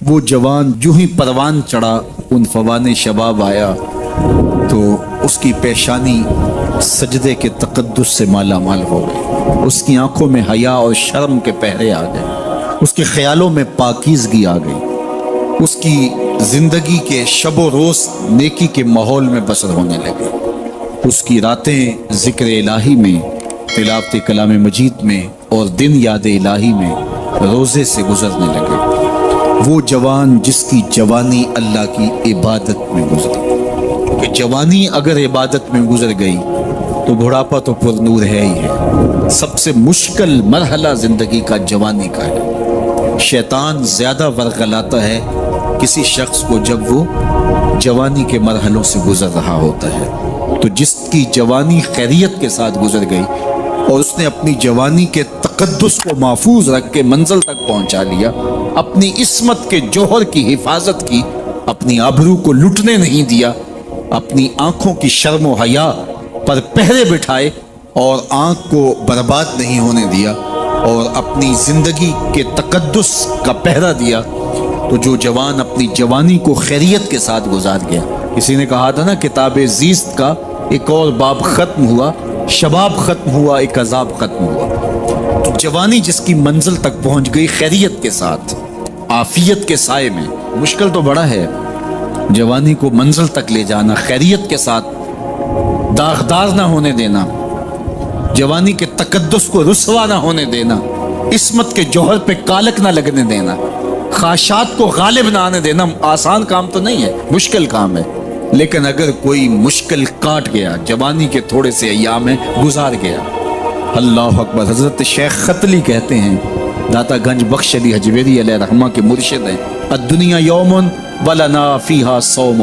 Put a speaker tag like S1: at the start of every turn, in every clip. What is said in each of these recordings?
S1: وہ جوان جو ہی پروان چڑھا ان فوان شباب آیا تو اس کی پیشانی سجدے کے تقدس سے مالا مال ہو گئی، اس کی آنکھوں میں حیا اور شرم کے پہرے آ گئے، اس کے خیالوں میں پاکیزگی آ گئی، اس کی زندگی کے شب و روز نیکی کے ماحول میں بسر ہونے لگے، اس کی راتیں ذکر الہی میں، تلاوت کلام مجید میں اور دن یاد الہی میں روزے سے گزرنے لگے۔ وہ جوان جس کی جوانی اللہ کی عبادت میں گزری، کہ جوانی اگر عبادت میں گزر گئی تو بڑھاپا تو پر نور ہے ہی ہے۔ سب سے مشکل مرحلہ زندگی کا جوانی کا ہے۔ شیطان زیادہ ورغلاتا ہے کسی شخص کو جب وہ جوانی کے مرحلوں سے گزر رہا ہوتا ہے۔ تو جس کی جوانی خیریت کے ساتھ گزر گئی اور اس نے اپنی جوانی کے تقدس کو محفوظ رکھ کے منزل تک پہنچا لیا، اپنی عصمت کے جوہر کی حفاظت کی، اپنی آبرو کو لٹنے نہیں دیا، اپنی آنکھوں کی شرم و حیا پر پہرے بٹھائے اور آنکھ کو برباد نہیں ہونے دیا اور اپنی زندگی کے تقدس کا پہرا دیا، تو جو جوان اپنی جوانی کو خیریت کے ساتھ گزار گیا۔ کسی نے کہا تھا نا، کتاب زیست کا ایک اور باب ختم ہوا، شباب ختم ہوا، ایک عذاب ختم ہوا۔ تو جوانی جس کی منزل تک پہنچ گئی خیریت کے ساتھ، عافیت کے سائے میں، مشکل تو بڑا ہے جوانی کو منزل تک لے جانا، خیریت کے ساتھ، داغدار نہ ہونے دینا، جوانی کے تقدس کو رسوا نہ ہونے دینا، عصمت کے جوہر پہ کالک نہ لگنے دینا، خواہشات کو غالب نہ آنے دینا۔ آسان کام تو نہیں ہے، مشکل کام ہے، لیکن اگر کوئی مشکل کاٹ گیا، جوانی کے تھوڑے سے ایام میں گزار گیا، اللہ اکبر۔ حضرت شیخ ختلی کہتے ہیں، داتا گنج بخش علی حجویری علیہ رحمہ کے مرشد ہیں، الدنیا یوم ولنا فیہا صوم۔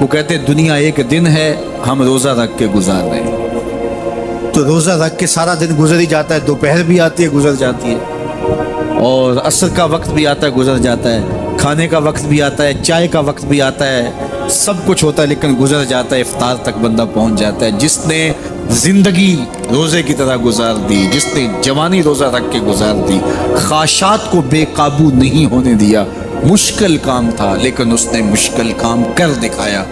S1: وہ کہتے ہیں دنیا ایک دن ہے، ہم روزہ رکھ کے گزار رہے ہیں۔ تو روزہ رکھ کے سارا دن گزر ہی جاتا ہے، دوپہر بھی آتی ہے گزر جاتی ہے، اور عصر کا وقت بھی آتا ہے گزر جاتا ہے، کھانے کا وقت بھی آتا ہے، چائے کا وقت بھی آتا ہے، سب کچھ ہوتا ہے، لیکن گزر جاتا ہے، افطار تک بندہ پہنچ جاتا ہے۔ جس نے زندگی روزے کی طرح گزار دی، جس نے جوانی روزہ رکھ کے گزار دی، خواہشات کو بے قابو نہیں ہونے دیا، مشکل کام تھا لیکن اس نے مشکل کام کر دکھایا۔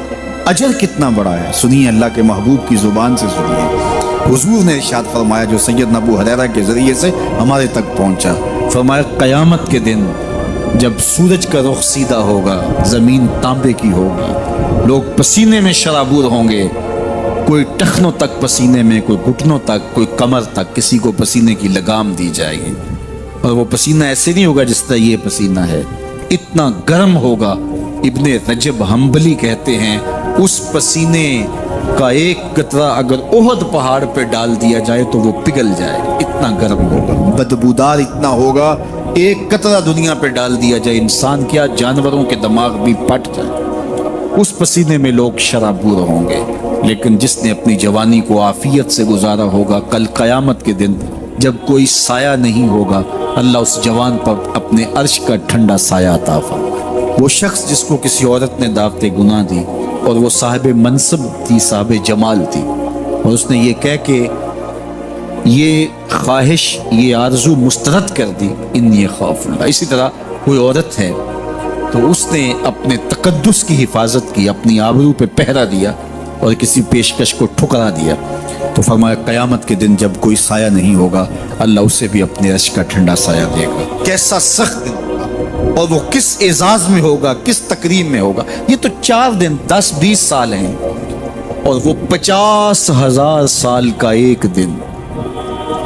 S1: اجر کتنا بڑا ہے، سنیے اللہ کے محبوب کی زبان سے سنیے۔ حضور نے ارشاد فرمایا جو سید ابو ہریرہ کے ذریعے سے ہمارے تک پہنچا، فرمایا قیامت کے دن جب سورج کا رخ سیدھا ہوگا، زمین تانبے کی ہوگی، لوگ پسینے میں شرابور ہوں گے، کوئی ٹخنوں تک پسینے میں، کوئی گھٹنوں تک، کوئی کمر تک، کسی کو پسینے کی لگام دی جائے گی، اور وہ پسینہ ایسے نہیں ہوگا جس طرح یہ پسینہ ہے، اتنا گرم ہوگا۔ ابن رجب حنبلی کہتے ہیں اس پسینے کا ایک قطرہ اگر احد پہاڑ پہ ڈال دیا جائے تو وہ پگھل جائے، اتنا گرم ہوگا، بدبودار اتنا ہوگا، ایک قطرہ دنیا پہ ڈال دیا جائے، انسان کیا جانوروں کے دماغ بھی پھٹ جائے، اس پسینے میں لوگ شرابور ہوں گے۔ لیکن جس نے اپنی جوانی کو عافیت سے گزارا ہوگا، کل قیامت کے دن جب کوئی سایہ نہیں ہوگا، اللہ اس جوان پر اپنے عرش کا ٹھنڈا سایہ عطا فرمائے۔ وہ شخص جس کو کسی عورت نے دعوت گناہ دی اور وہ صاحب منصب تھی، صاحب جمال تھی، اور اس نے یہ کہہ کے یہ خواہش، یہ آرزو مسترد کر دی، انی خاف اللہ۔ اسی طرح کوئی عورت ہے تو اس نے اپنے تقدس کی حفاظت کی، اپنی آبرو پہ پہرا دیا اور کسی پیشکش کو ٹھکرا دیا، تو فرمایا قیامت کے دن جب کوئی سایہ نہیں ہوگا، اللہ اسے بھی اپنے عرش کا ٹھنڈا سایہ دے گا۔ کیسا سخت دن ہوگا، اور وہ کس اعزاز میں ہوگا، کس تکریم میں ہوگا۔ یہ تو 4 دن 10-20 سال ہیں، اور وہ 50,000 سال کا ایک دن۔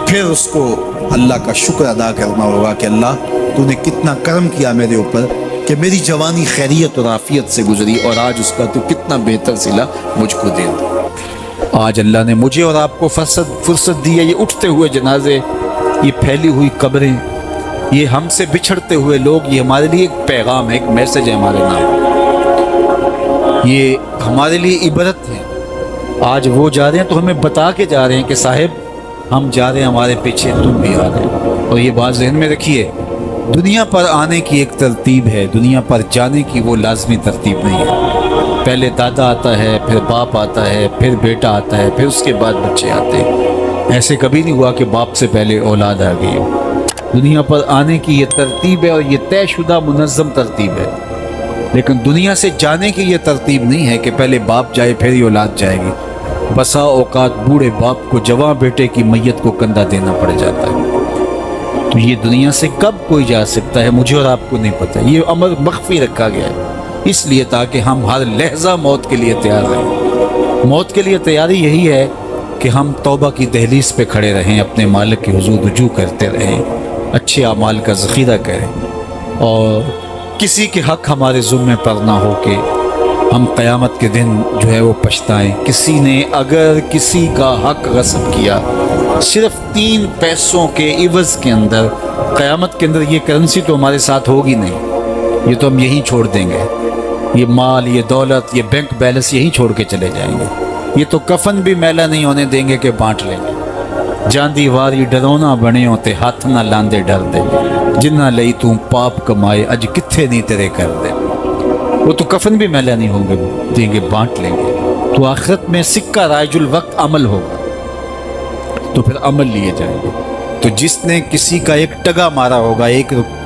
S1: پھر اس کو اللہ کا شکر ادا کرنا ہوگا کہ اللہ تو نے کتنا کرم کیا میرے اوپر کہ میری جوانی خیریت اور عافیت سے گزری، اور آج اس کا تو کتنا بہتر صلہ مجھ کو دے دیا۔ آج اللہ نے مجھے اور آپ کو فرصت دی ہے، یہ اٹھتے ہوئے جنازے، یہ پھیلی ہوئی قبریں، یہ ہم سے بچھڑتے ہوئے لوگ، یہ ہمارے لیے ایک پیغام ہے، ایک میسج ہے ہمارے نام، یہ ہمارے لیے عبرت ہے۔ آج وہ جا رہے ہیں تو ہمیں بتا کے جا رہے ہیں کہ صاحب ہم جا رہے ہیں، ہمارے پیچھے تم بھی آ رہے ہیں۔ اور یہ بات ذہن میں رکھیے، دنیا پر آنے کی ایک ترتیب ہے، دنیا پر جانے کی وہ لازمی ترتیب نہیں ہے۔ پہلے دادا آتا ہے، پھر باپ آتا ہے، پھر بیٹا آتا ہے، پھر اس کے بعد بچے آتے ہیں۔ ایسے کبھی نہیں ہوا کہ باپ سے پہلے اولاد آ گئی ہو۔ دنیا پر آنے کی یہ ترتیب ہے اور یہ طے شدہ منظم ترتیب ہے، لیکن دنیا سے جانے کی یہ ترتیب نہیں ہے کہ پہلے باپ جائے پھر ہی اولاد جائے گی۔ بسا اوقات بوڑھے باپ کو جوان بیٹے کی میت کو کندھا دینا پڑ جاتا ہے۔ تو یہ دنیا سے کب کوئی جا سکتا ہے مجھے اور آپ کو نہیں پتہ، یہ امر مخفی رکھا گیا ہے اس لیے تاکہ ہم ہر لحظہ موت کے لیے تیار رہیں۔ موت کے لیے تیاری یہی ہے کہ ہم توبہ کی دہلیز پہ کھڑے رہیں، اپنے مالک کی حضور رجوع کرتے رہیں، اچھے اعمال کا ذخیرہ کریں، اور کسی کے حق ہمارے ذمے پر نہ ہو کہ ہم قیامت کے دن جو ہے وہ پچھتائیں۔ کسی نے اگر کسی کا حق غصب کیا صرف 3 پیسوں کے عوض کے اندر، قیامت کے اندر یہ کرنسی تو ہمارے ساتھ ہوگی نہیں، یہ تو ہم یہیں چھوڑ دیں گے، یہ مال، یہ دولت، یہ بینک بیلنس یہیں چھوڑ کے چلے جائیں گے، یہ تو کفن بھی میلا نہیں ہونے دیں گے کہ بانٹ لیں گے۔ جاندی واری ڈرونا بنے ہوتے ہاتھ نہ لاندے ڈر دے، جنہ لئی تو پاپ کمائے اج کتھے نہیں تیرے کر دے۔ وہ تو کفن بھی میلا نہیں ہوں گے دیں گے، بانٹ لیں گے۔ تو آخرت میں سکہ رائج الوقت عمل ہوگا، تو پھر عمل لیے جائیں گے۔ تو جس نے کسی کا 1 ٹگا مارا ہوگا،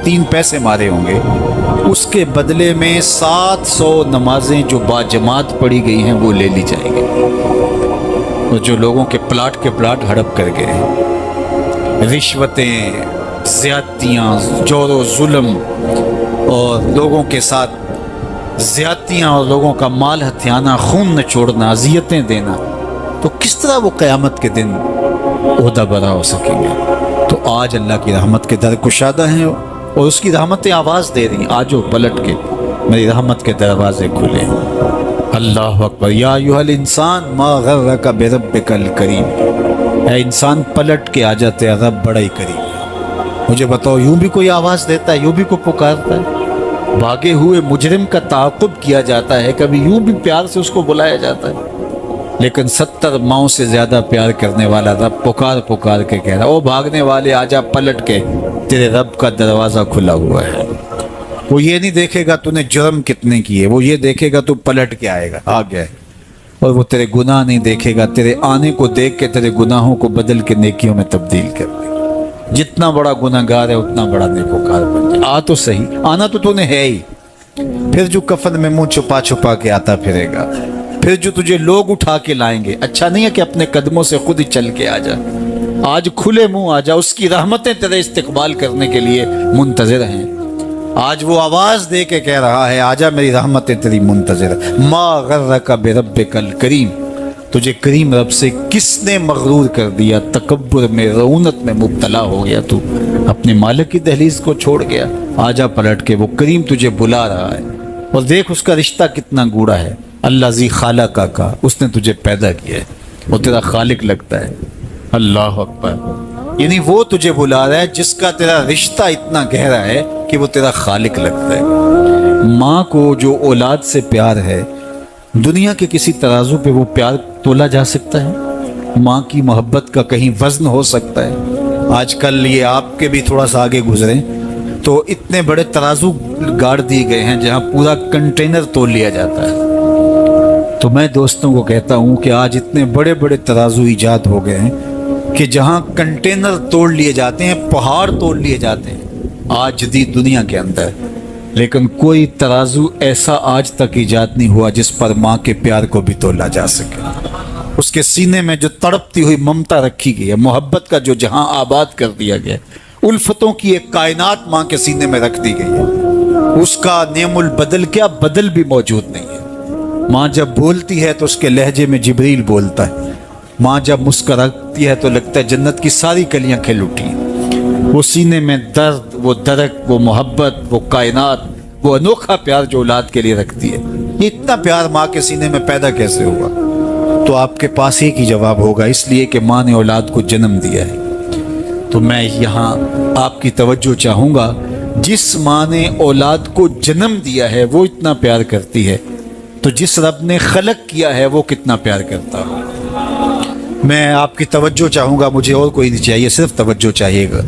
S1: 3 پیسے مارے ہوں گے، اس کے بدلے میں 700 نمازیں جو باجماعت پڑھی گئی ہیں وہ لے لی جائیں گے۔ اور جو لوگوں کے پلاٹ ہڑپ کر گئے ہیں، رشوتیں، زیادتیاں، جور و ظلم اور لوگوں کے ساتھ زیادتیاں اور لوگوں کا مال ہتھیانا، خون نچوڑنا، اذیتیں دینا، تو کس طرح وہ قیامت کے دن عہدہ برا ہو سکیں گے؟ تو آج اللہ کی رحمت کے در کشادہ ہیں اور اس کی رحمتیں آواز دے رہی ہیں، آجو پلٹ کے میری رحمت کے دروازے کھلے۔ اللہ اکبر۔ یا ایھا الانسان ما غرک بربک الکریم، اے انسان پلٹ کے آ جا، تیرا رب بڑا ہی کریم ہے۔ مجھے بتاؤ، یوں بھی کوئی آواز دیتا ہے، یوں بھی کوئی پکارتا ہے؟ بھاگے ہوئے مجرم کا تعاقب کیا جاتا ہے، کبھی یوں بھی پیار سے اس کو بلایا جاتا ہے، لیکن 70 ماؤں سے زیادہ پیار کرنے والا رب پکار کے کہہ رہا، او بھاگنے والے آجا پلٹ کے، تیرے رب کا دروازہ کھلا ہوا ہے۔ وہ یہ نہیں دیکھے گا تو نے جرم کتنے کیے، وہ یہ دیکھے گا تو پلٹ کے آئے گا، آ گیا، اور وہ تیرے گناہ نہیں دیکھے گا، تیرے آنے کو دیکھ کے تیرے گناہوں کو بدل کے نیکیوں میں تبدیل کر دے گا۔ جتنا بڑا گناہ گار ہے اتنا بڑا نیکوکار بن جائے۔ آ تو صحیح، آنا تو نے ہے ہی، پھر جو کفن میں منہ چھپا کے آتا پھرے گا، پھر جو تجھے لوگ اٹھا کے لائیں گے۔ اچھا نہیں ہے کہ اپنے قدموں سے خود ہی چل کے آ جا، آج کھلے منہ آ جا، اس کی رحمتیں تیرے استقبال کرنے کے لیے منتظر ہیں۔ آج وہ آواز دے کے کہہ رہا ہے، آجا میری رحمتیں تیری منتظر۔ ما غرک بربک الکریم، تجھے کریم رب سے کس نے مغرور کر دیا؟ تکبر میں، رعونت میں مبتلا ہو گیا، تو اپنے مالک کی دہلیز کو چھوڑ گیا۔ آجا پلٹ کے، وہ کریم تجھے بلا رہا ہے، اور دیکھ اس کا رشتہ کتنا گوڑا ہے۔ اللہ ذی خالق کا، اس نے تجھے پیدا کیا ہے، وہ تیرا خالق لگتا ہے۔ اللہ اکبر۔ یعنی وہ تجھے بلا رہا ہے جس کا تیرا رشتہ اتنا گہرا ہے کہ وہ تیرا خالق لگتا ہے۔ ماں کو جو اولاد سے پیار ہے، دنیا کے کسی ترازو پہ وہ پیار تولا جا سکتا ہے؟ ماں کی محبت کا کہیں وزن ہو سکتا ہے؟ آج کل یہ آپ کے بھی تھوڑا سا آگے گزریں تو اتنے بڑے ترازو گاڑ دیے گئے ہیں جہاں پورا کنٹینر تول لیا جاتا ہے۔ تو میں دوستوں کو کہتا ہوں کہ آج اتنے بڑے بڑے ترازو ایجاد ہو گئے ہیں کہ جہاں کنٹینر توڑ لیے جاتے ہیں، پہاڑ توڑ لیے جاتے ہیں آج جدید دنیا کے اندر، لیکن کوئی ترازو ایسا آج تک ایجاد نہیں ہوا جس پر ماں کے پیار کو بھی تولا جا سکے۔ اس کے سینے میں جو تڑپتی ہوئی ممتا رکھی گئی ہے، محبت کا جو جہاں آباد کر دیا گیا، الفتوں کی ایک کائنات ماں کے سینے میں رکھ دی گئی ہے، اس کا نعم البدل کیا بدل بھی موجود نہیں ہے۔ ماں جب بولتی ہے تو اس کے لہجے میں جبریل بولتا ہے، ماں جب مسکراتی ہے تو لگتا ہے جنت کی ساری کلیاں کھل اٹھی ہیں۔ وہ سینے میں درد، وہ درک، وہ محبت، وہ کائنات، وہ انوکھا پیار جو اولاد کے لیے رکھتی ہے، یہ اتنا پیار ماں کے سینے میں پیدا کیسے ہوا؟ تو آپ کے پاس ایک ہی جواب ہوگا، اس لیے کہ ماں نے اولاد کو جنم دیا ہے۔ تو میں یہاں آپ کی توجہ چاہوں گا، جس ماں نے اولاد کو جنم دیا ہے وہ اتنا پیار کرتی ہے، تو جس رب نے خلق کیا ہے وہ کتنا پیار کرتا ہو۔ میں آپ کی توجہ چاہوں گا، مجھے اور کوئی نہیں چاہیے، صرف توجہ چاہیے گا۔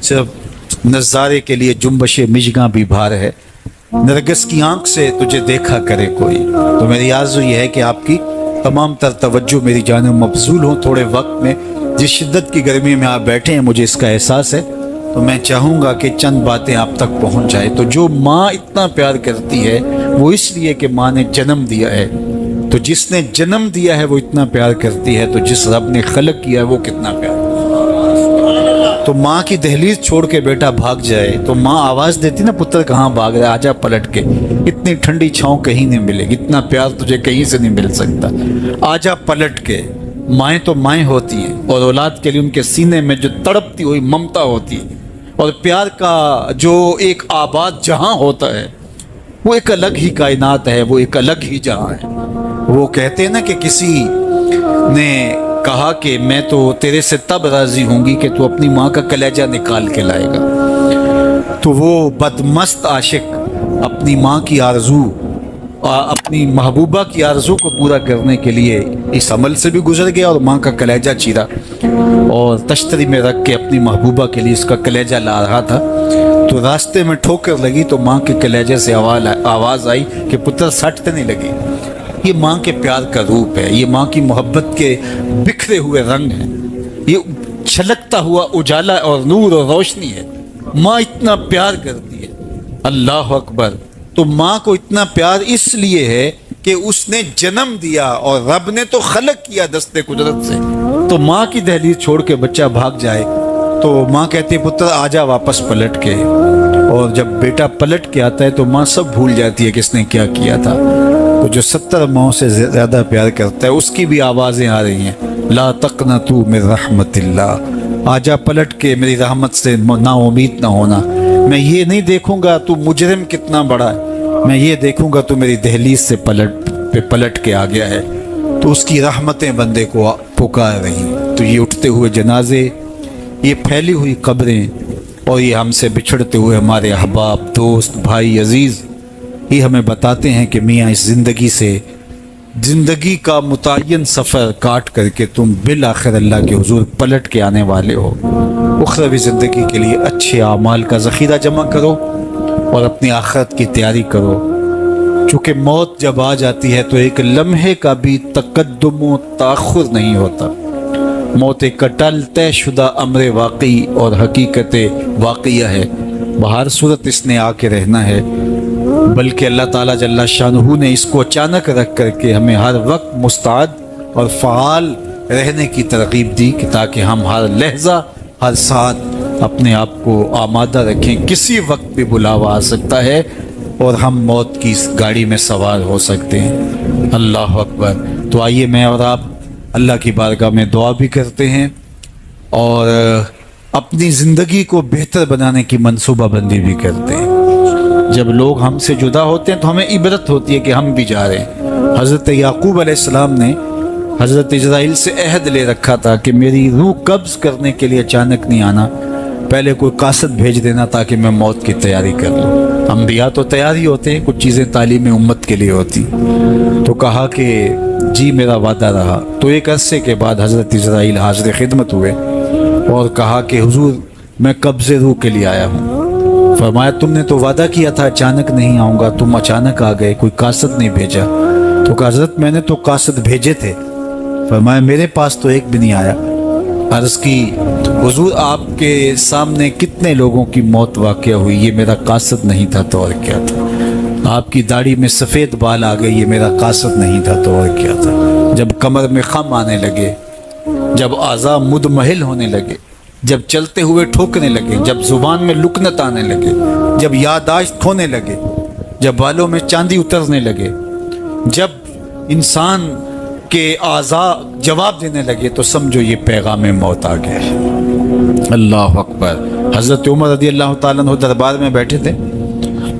S1: صرف نظارے کے لیے جنبش مژگاں بھی بھار ہے، نرگس کی آنکھ سے تجھے دیکھا کرے کوئی۔ تو میری آرزو یہ ہے کہ آپ کی تمام تر توجہ میری جانب مبذول ہوں تھوڑے وقت میں۔ جس شدت کی گرمی میں آپ بیٹھے ہیں مجھے اس کا احساس ہے، تو میں چاہوں گا کہ چند باتیں آپ تک پہنچ جائے۔ تو جو ماں اتنا پیار کرتی ہے وہ اس لیے کہ ماں نے جنم دیا ہے، تو جس نے جنم دیا ہے وہ اتنا پیار کرتی ہے، تو جس رب نے خلق کیا ہے وہ کتنا پیار۔ تو ماں کی دہلیز چھوڑ کے بیٹا بھاگ جائے تو ماں آواز دیتی نا، پتر کہاں بھاگ رہا ہے، آجا پلٹ کے، اتنی ٹھنڈی چھاؤں کہیں نہیں ملے گی، اتنا پیار تجھے کہیں سے نہیں مل سکتا، آجا پلٹ کے۔ مائیں تو مائیں ہوتی ہیں، اور اولاد کے لیے ان کے سینے میں جو تڑپتی ہوئی ممتا ہوتی ہے، اور پیار کا جو ایک آباد جہاں ہوتا ہے وہ ایک الگ ہی کائنات ہے، وہ ایک الگ ہی جہاں ہے۔ وہ کہتے ہیں نا کہ کسی نے کہا کہ میں تو تیرے سے تب راضی ہوں گی کہ تو اپنی ماں کا کلیجہ نکال کے لائے گا، تو وہ بدمست عاشق اپنی ماں کی آرزو، اپنی محبوبہ کی آرزو کو پورا کرنے کے لیے اس عمل سے بھی گزر گیا اور ماں کا کلیجہ چیرا، اور تشتری میں رکھ کے اپنی محبوبہ کے لیے اس کا کلیجہ لا رہا تھا، تو راستے میں ٹھوکر لگی تو ماں کے کلیجے سے آواز آئی کہ پتر سٹ نہیں لگی۔ یہ ماں کے پیار کا روپ ہے، یہ ماں کی محبت کے بکھرے ہوئے رنگ ہیں، یہ چھلکتا ہوا اجالا اور نور اور روشنی ہے۔ ماں اتنا پیار کرتی ہے، اللہ اکبر۔ تو ماں کو اتنا پیار اس لیے ہے کہ اس نے جنم دیا اور رب نے تو خلق کیا دست قدرت سے۔ تو ماں کی دہلیز چھوڑ کے بچہ بھاگ جائے تو ماں کہتی ہے پتر آجا واپس پلٹ کے، اور جب بیٹا پلٹ کے آتا ہے تو ماں سب بھول جاتی ہے کہ اس نے کیا کیا تھا۔ تو جو 70 ماؤں سے زیادہ پیار کرتا ہے اس کی بھی آوازیں آ رہی ہیں، لا تقنطوا من رحمت اللہ، آجا پلٹ کے میری رحمت سے نا امید نہ ہونا۔ میں یہ نہیں دیکھوں گا تو مجرم کتنا بڑا ہے، میں یہ دیکھوں گا تو میری دہلیز سے پلٹ کے آ گیا ہے۔ تو اس کی رحمتیں بندے کو پکار رہی۔ تو یہ اٹھتے ہوئے جنازے، یہ پھیلی ہوئی قبریں، اور یہ ہم سے بچھڑتے ہوئے ہمارے احباب، دوست، بھائی، عزیز، یہ ہمیں بتاتے ہیں کہ میاں اس زندگی سے، زندگی کا متعین سفر کاٹ کر کے تم بالآخر اللہ کے حضور پلٹ کے آنے والے ہو۔ اخروی زندگی کے لیے اچھے اعمال کا ذخیرہ جمع کرو اور اپنی آخرت کی تیاری کرو، چونکہ موت جب آ جاتی ہے تو ایک لمحے کا بھی تقدم و تاخر نہیں ہوتا۔ موت ایک اٹل طے شدہ امر واقعی اور حقیقت واقعہ ہے، بہر صورت اس نے آ کے رہنا ہے، بلکہ اللہ تعالیٰ جل شانہ نے اس کو اچانک رکھ کر کے ہمیں ہر وقت مستعد اور فعال رہنے کی ترغیب دی کہ تاکہ ہم ہر لحظہ، ہر ساتھ اپنے آپ کو آمادہ رکھیں، کسی وقت بھی بلاوا آ سکتا ہے اور ہم موت کی اس گاڑی میں سوار ہو سکتے ہیں۔ اللہ اکبر۔ تو آئیے میں اور آپ اللہ کی بارگاہ میں دعا بھی کرتے ہیں اور اپنی زندگی کو بہتر بنانے کی منصوبہ بندی بھی کرتے ہیں۔ جب لوگ ہم سے جدا ہوتے ہیں تو ہمیں عبرت ہوتی ہے کہ ہم بھی جا رہے ہیں۔ حضرت یعقوب علیہ السلام نے حضرت اسرائیل سے عہد لے رکھا تھا کہ میری روح قبض کرنے کے لیے اچانک نہیں آنا، پہلے کوئی قاصد بھیج دینا تاکہ میں موت کی تیاری کر لوں۔ انبیاء تو تیار ہی ہوتے ہیں، کچھ چیزیں تعلیم امت کے لیے ہوتی۔ تو کہا کہ جی میرا وعدہ رہا۔ تو ایک عرصے کے بعد حضرت اسرائیل حاضر خدمت ہوئے اور کہا کہ حضور میں قبض روح کے لیے آیا ہوں۔ فرمایا تم نے تو وعدہ کیا تھا اچانک نہیں آؤں گا، تم اچانک آ گئے، کوئی قاصد نہیں بھیجا۔ تو کہا حضرت میں نے تو قاصد بھیجے تھے۔ فرمایا میرے پاس تو ایک بھی نہیں آیا۔ عرض کی حضور آپ کے سامنے کتنے لوگوں کی موت واقع ہوئی، یہ میرا قاصد نہیں تھا تو اور کیا تھا۔ آپ کی داڑھی میں سفید بال آ گئے، یہ میرا قاصد نہیں تھا تو اور کیا تھا۔ جب کمر میں خم آنے لگے، جب اعضاء مدمحل ہونے لگے، جب چلتے ہوئے ٹھوکنے لگے، جب زبان میں لکنت آنے لگے، جب یادداشت کھونے لگے، جب بالوں میں چاندی اترنے لگے، جب انسان کے اعضاء جواب دینے لگے تو سمجھو یہ پیغام موت آ گیا ہے۔ اللہ اکبر۔ حضرت عمر رضی اللہ تعالیٰ عنہ دربار میں بیٹھے تھے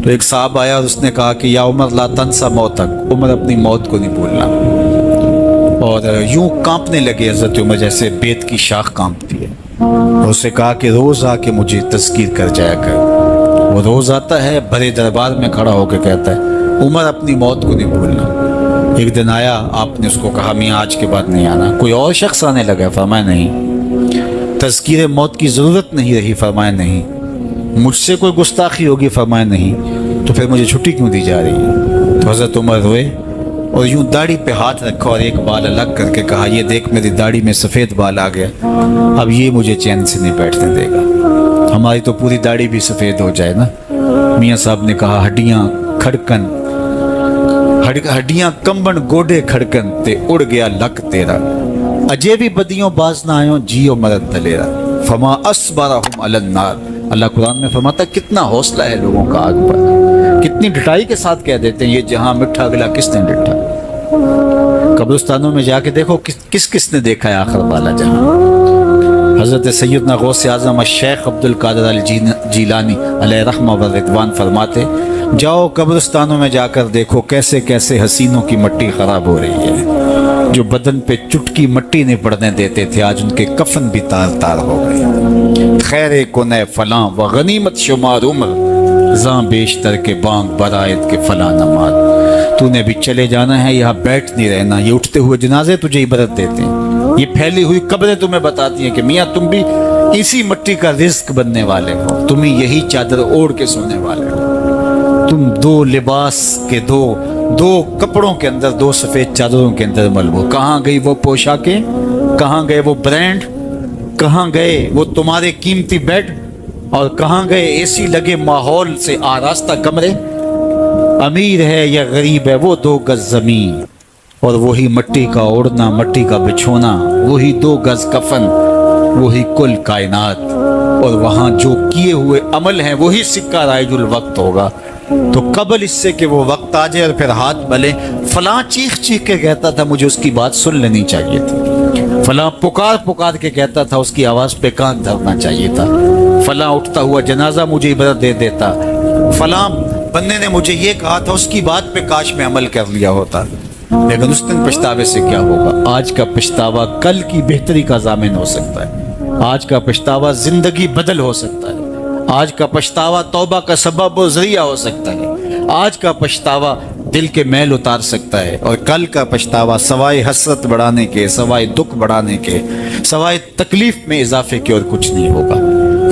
S1: تو ایک صاحب آیا اور اس نے کہا کہ یا عمر لا تنسا موتک، عمر اپنی موت کو نہیں بھولنا۔ اور یوں کانپنے لگے حضرت عمر جیسے بیت کی شاخ کانپتی ہے۔ اور اسے کہا کہ روز آ کے مجھے تذکیر کر جایا کر۔ وہ روز آتا ہے، بھرے دربار میں کھڑا ہو کے کہتا ہے عمر اپنی موت کو نہیں بھولنا۔ ایک دن آیا، آپ نے اس کو کہا میاں آج کے بعد نہیں آنا۔ کوئی اور شخص آنے لگا، فرمایا نہیں۔ تذکیر موت کی ضرورت نہیں رہی، فرمایا نہیں۔ مجھ سے کوئی گستاخی ہوگی، فرمایا نہیں۔ تو پھر مجھے چھٹی کیوں دی جا رہی ہے؟ تو حضرت عمر روئے اور یوں داڑھی پہ ہاتھ رکھا اور ایک بال الگ کر کے کہا یہ دیکھ میری داڑھی میں سفید بال آ گیا، اب یہ مجھے چین سے نہیں بیٹھنے دے گا۔ ہماری تو پوری داڑھی بھی سفید ہو جائے نا. میاں صاحب نے کہا ہڈیاں کھڑکن ہڈیاں کمبن گوڈے کھڑکن تے اڑ گیا لک تیرا. اجے بھی بدیوں باز نہ آئیں جیو مرد دلیرا. فما اصبرہم علی النار. اللہ قرآن میں فرماتا ہے کتنا حوصلہ ہے لوگوں کا آگ پر. کتنی ڈٹائی کے ساتھ کہہ دیتے ہیں یہ جہاں مٹھا گلا کس نے ڈٹھا. قبرستانوں میں جا کے دیکھو کس نے دیکھا ہے آخر والا جہاں. حضرت سیدنا غوث اعظم الشیخ عبد القادر الجیلانی علیہ رحمہ و رضوان فرماتے جاؤ قبرستانوں میں جا کر دیکھو کیسے کیسے حسینوں کی مٹی خراب ہو رہی ہے. جو بدن پہ چٹکی مٹی نہیں پڑنے دیتے تھے آج ان کے کفن بھی تار تار ہو گئے. خیر کن فلاں و غنیمت شمار عمر زاں بیشتر کے بانگ برائت کے فلاں نماز. تو نے بھی چلے جانا ہے یہاں بیٹھ نہیں رہنا. یہ اٹھتے ہوئے جنازے تجھے عبرت دیتے ہیں. یہ پھیلی ہوئی قبریں تمہیں بتاتی ہیں کہ میاں تم بھی اسی مٹی کا رزق بننے والے ہو. تم یہی چادر اوڑھ کے سونے والے ہو. تم دو لباس کے دو کپڑوں کے اندر دو سفید چادروں کے اندر ملبو. کہاں گئی وہ پوشاکیں, کہاں گئے وہ برانڈ, کہاں گئے وہ تمہارے قیمتی بیڈ, اور کہاں گئے اے سی لگے ماحول سے آراستہ کمرے. امیر ہے یا غریب ہے وہ 2 گز زمین اور وہی مٹی کا اوڑھنا, مٹی کا بچھونا, وہی 2 گز کفن, وہی کل کائنات. اور وہاں جو کیے ہوئے عمل ہیں وہی سکہ رائج الوقت ہوگا. تو قبل اس سے کہ وہ وقت آ جائے اور پھر ہاتھ ملے فلاں چیخ کے کہتا تھا مجھے اس کی بات سن لینی چاہیے تھی. فلاں پکار کے کہتا تھا اس کی آواز پہ کان دھرنا چاہیے تھا. فلاں اٹھتا ہوا جنازہ مجھے عبرت دے دیتا. فلاں بندے نے مجھے یہ کہا تھا اس کی بات پہ کاش میں عمل کر لیا ہوتا. لیکن اس دن پچھتاوے سے کیا ہوگا. آج کا پچھتاوا کل کی بہتری کا ضامن ہو سکتا ہے. آج کا پچھتاوا زندگی بدل ہو سکتا ہے. آج کا پچھتاوا توبہ کا سبب و ذریعہ ہو سکتا ہے. آج کا پچھتاوا دل کے میل اتار سکتا ہے. اور کل کا پچھتاوا سوائے حسرت بڑھانے کے, سوائے دکھ بڑھانے کے, سوائے تکلیف میں اضافے کے اور کچھ نہیں ہوگا.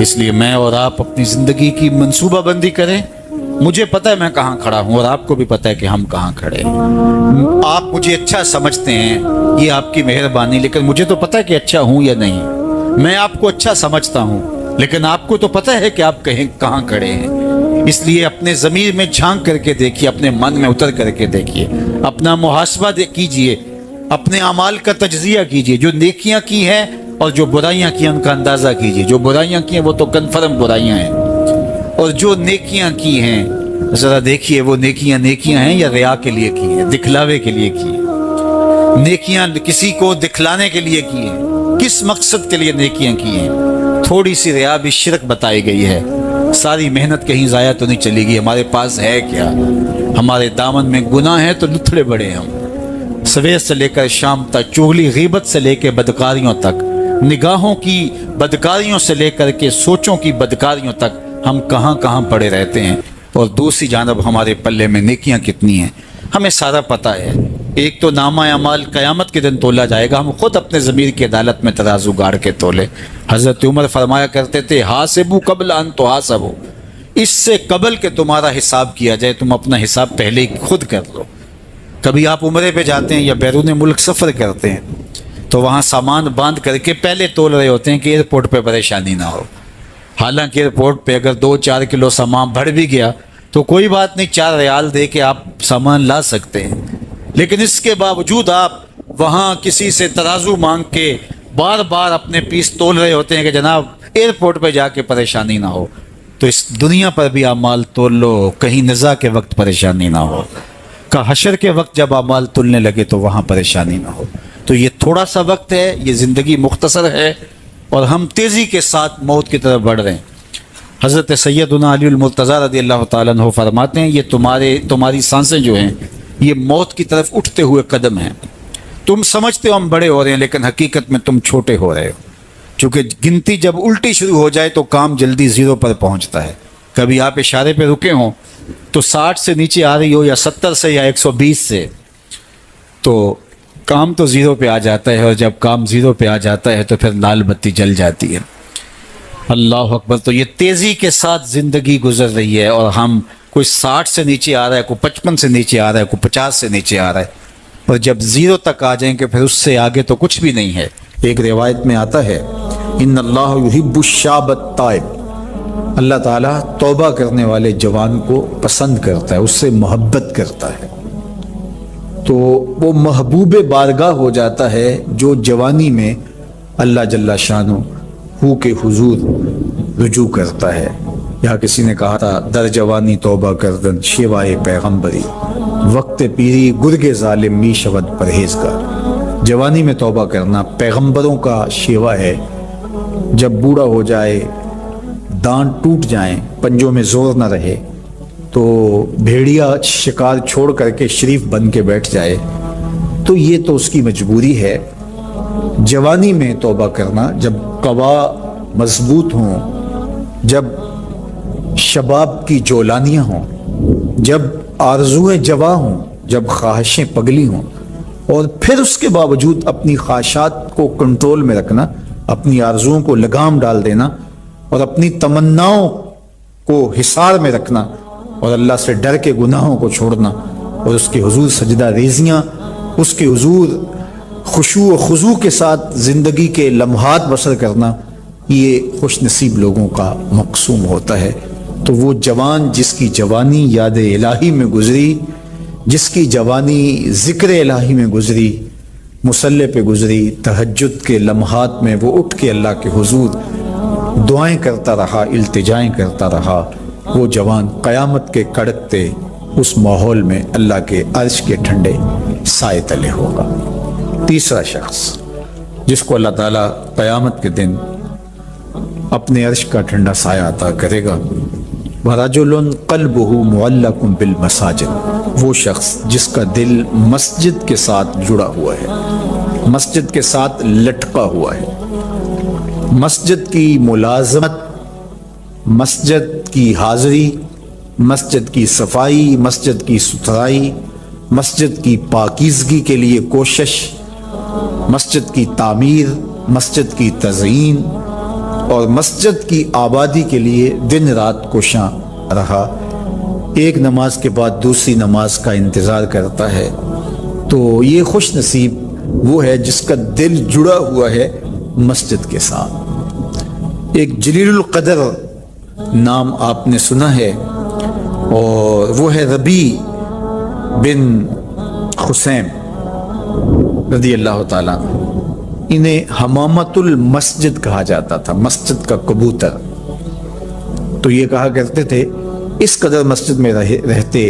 S1: اس لیے میں اور آپ اپنی زندگی کی منصوبہ بندی کریں. مجھے پتہ ہے میں کہاں کھڑا ہوں اور آپ کو بھی پتہ ہے کہ ہم کہاں کھڑے ہیں. آپ مجھے اچھا سمجھتے ہیں یہ آپ کی مہربانی, لیکن مجھے تو پتہ ہے کہ اچھا ہوں یا نہیں. میں آپ کو اچھا سمجھتا ہوں لیکن آپ کو تو پتہ ہے کہ آپ کہاں کھڑے ہیں. اس لیے اپنے ضمیر میں جھانک کر کے دیکھیے, اپنے من میں اتر کر کے دیکھیے, اپنا محاسبہ کیجئے, اپنے اعمال کا تجزیہ کیجئے. جو نیکیاں کی ہیں اور جو برائیاں کی ہیں ان کا اندازہ کیجئے. جو برائیاں کی ہیں وہ تو کنفرم برائیاں ہیں, اور جو نیکیاں کی ہیں ذرا دیکھیے وہ نیکیاں ہیں یا ریا کے لیے کی ہیں, دکھلاوے کے لیے کی ہیں. نیکیاں کسی کو دکھلانے کے لیے کی ہیں, کس مقصد کے لیے نیکیاں کی ہیں. تھوڑی سی ریا بھی شرک بتائی گئی ہے. ساری محنت کہیں ضائع تو نہیں چلی گئی. ہمارے پاس ہے کیا؟ ہمارے دامن میں گناہ ہے تو لتھڑے بڑے ہم. سویر سے لے کر شام تک, چغلی غیبت سے لے کے بدکاریوں تک, نگاہوں کی بدکاریوں سے لے کر کے سوچوں کی بدکاریوں تک ہم کہاں پڑے رہتے ہیں. اور دوسری جانب ہمارے پلے میں نیکیاں کتنی ہیں ہمیں سارا پتہ ہے. ایک تو نامہ اعمال قیامت کے دن تولا جائے گا. ہم خود اپنے ضمیر کی عدالت میں ترازو گاڑ کے تولے. حضرت عمر فرمایا کرتے تھے حاسبو قبل ان تحاسبو. اس سے قبل کہ تمہارا حساب کیا جائے تم اپنا حساب پہلے خود کر لو. کبھی آپ عمرے پہ جاتے ہیں یا بیرون ملک سفر کرتے ہیں تو وہاں سامان باندھ کر کے پہلے تول رہے ہوتے ہیں کہ ایئرپورٹ پہ پریشانی نہ ہو. حالانکہ ایئرپورٹ پہ اگر 2-4 کلو سامان بڑھ بھی گیا تو کوئی بات نہیں, 4 ریال دے کے آپ سامان لا سکتے ہیں. لیکن اس کے باوجود آپ وہاں کسی سے ترازو مانگ کے بار بار اپنے پیس تول رہے ہوتے ہیں کہ جناب ایئرپورٹ پہ جا کے پریشانی نہ ہو. تو اس دنیا پر بھی اعمال تول لو, کہیں نزا کے وقت پریشانی نہ ہو, کہ حشر کے وقت جب اعمال تولنے لگے تو وہاں پریشانی نہ ہو. تو یہ تھوڑا سا وقت ہے, یہ زندگی مختصر ہے اور ہم تیزی کے ساتھ موت کی طرف بڑھ رہے ہیں. حضرت سیدنا علی المرتضیٰ رضی اللہ تعالیٰ عنہ فرماتے ہیں یہ تمہاری سانسیں جو ہیں یہ موت کی طرف اٹھتے ہوئے قدم ہیں. تم سمجھتے ہو ہم بڑے ہو رہے ہیں لیکن حقیقت میں تم چھوٹے ہو رہے ہو. چونکہ گنتی جب الٹی شروع ہو جائے تو کام جلدی 0 پر پہنچتا ہے. کبھی آپ اشارے پہ رکے ہوں تو 60 سے نیچے آ رہی ہو یا 70 سے یا 120 سے, تو کام تو 0 پہ آ جاتا ہے, اور جب کام 0 پہ آ جاتا ہے تو پھر لال بتی جل جاتی ہے. اللہ اکبر. تو یہ تیزی کے ساتھ زندگی گزر رہی ہے اور ہم کوئی 60 سے نیچے آ رہا ہے, کوئی 55 سے نیچے آ رہا ہے, کوئی 50 سے نیچے آ رہا ہے, اور جب 0 تک آ جائیں گے پھر اس سے آگے تو کچھ بھی نہیں ہے. ایک روایت میں آتا ہے ان اللہ یحب الشاب التائب, اللہ تعالیٰ توبہ کرنے والے جوان کو پسند کرتا ہے، اس سے محبت کرتا ہے، تو وہ محبوب بارگاہ ہو جاتا ہے جو جوانی میں اللہ جل شانہ ہو کے حضور رجوع کرتا ہے۔ یا کسی نے کہا تھا در جوانی توبہ کردن شیوائے پیغمبری، وقت پیری گرگ ظالم می شود پرہیزگار۔ جوانی میں توبہ کرنا پیغمبروں کا شیوا ہے۔ جب بوڑھا ہو جائے، دانت ٹوٹ جائیں، پنجوں میں زور نہ رہے، تو بھیڑیا شکار چھوڑ کر کے شریف بن کے بیٹھ جائے، تو یہ تو اس کی مجبوری ہے۔ جوانی میں توبہ کرنا، جب قوا مضبوط ہوں، جب شباب کی جولانیاں ہوں، جب آرزویں جواں ہوں، جب خواہشیں پگلی ہوں، اور پھر اس کے باوجود اپنی خواہشات کو کنٹرول میں رکھنا، اپنی آرزوؤں کو لگام ڈال دینا، اور اپنی تمناؤں کو حصار میں رکھنا، اور اللہ سے ڈر کے گناہوں کو چھوڑنا، اور اس کے حضور سجدہ ریزیاں، اس کے حضور خشوع و خضوع کے ساتھ زندگی کے لمحات بسر کرنا، یہ خوش نصیب لوگوں کا مقسوم ہوتا ہے۔ تو وہ جوان جس کی جوانی یاد الہی میں گزری، جس کی جوانی ذکر الہی میں گزری، مصلی پہ گزری، تہجد کے لمحات میں وہ اٹھ کے اللہ کے حضور دعائیں کرتا رہا، التجائیں کرتا رہا، وہ جوان قیامت کے کڑکتے اس ماحول میں اللہ کے عرش کے ٹھنڈے سائے تلے ہوگا۔ تیسرا شخص جس کو اللہ تعالیٰ قیامت کے دن اپنے عرش کا ٹھنڈا سایہ عطا کرے گا، وَرَجُلٌ قَلْبُهُ مُعَلَّقٌ بِالْمَسَاجِدِ، وہ شخص جس کا دل مسجد کے ساتھ جڑا ہوا ہے، مسجد کے ساتھ لٹکا ہوا ہے، مسجد کی ملازمت، مسجد کی حاضری، مسجد کی صفائی، مسجد کی ستھرائی، مسجد کی پاکیزگی کے لیے کوشش، مسجد کی تعمیر، مسجد کی تزئین اور مسجد کی آبادی کے لیے دن رات کوشاں رہا، ایک نماز کے بعد دوسری نماز کا انتظار کرتا ہے، تو یہ خوش نصیب وہ ہے جس کا دل جڑا ہوا ہے مسجد کے ساتھ۔ ایک جلیل القدر نام آپ نے سنا ہے، اور وہ ہے ربیع بن خثیم رضی اللہ تعالیٰ عنہ۔ انہیں حمامت المسجد کہا جاتا تھا، مسجد کا کبوتر۔ تو یہ کہا کرتے تھے اس قدر مسجد میں رہتے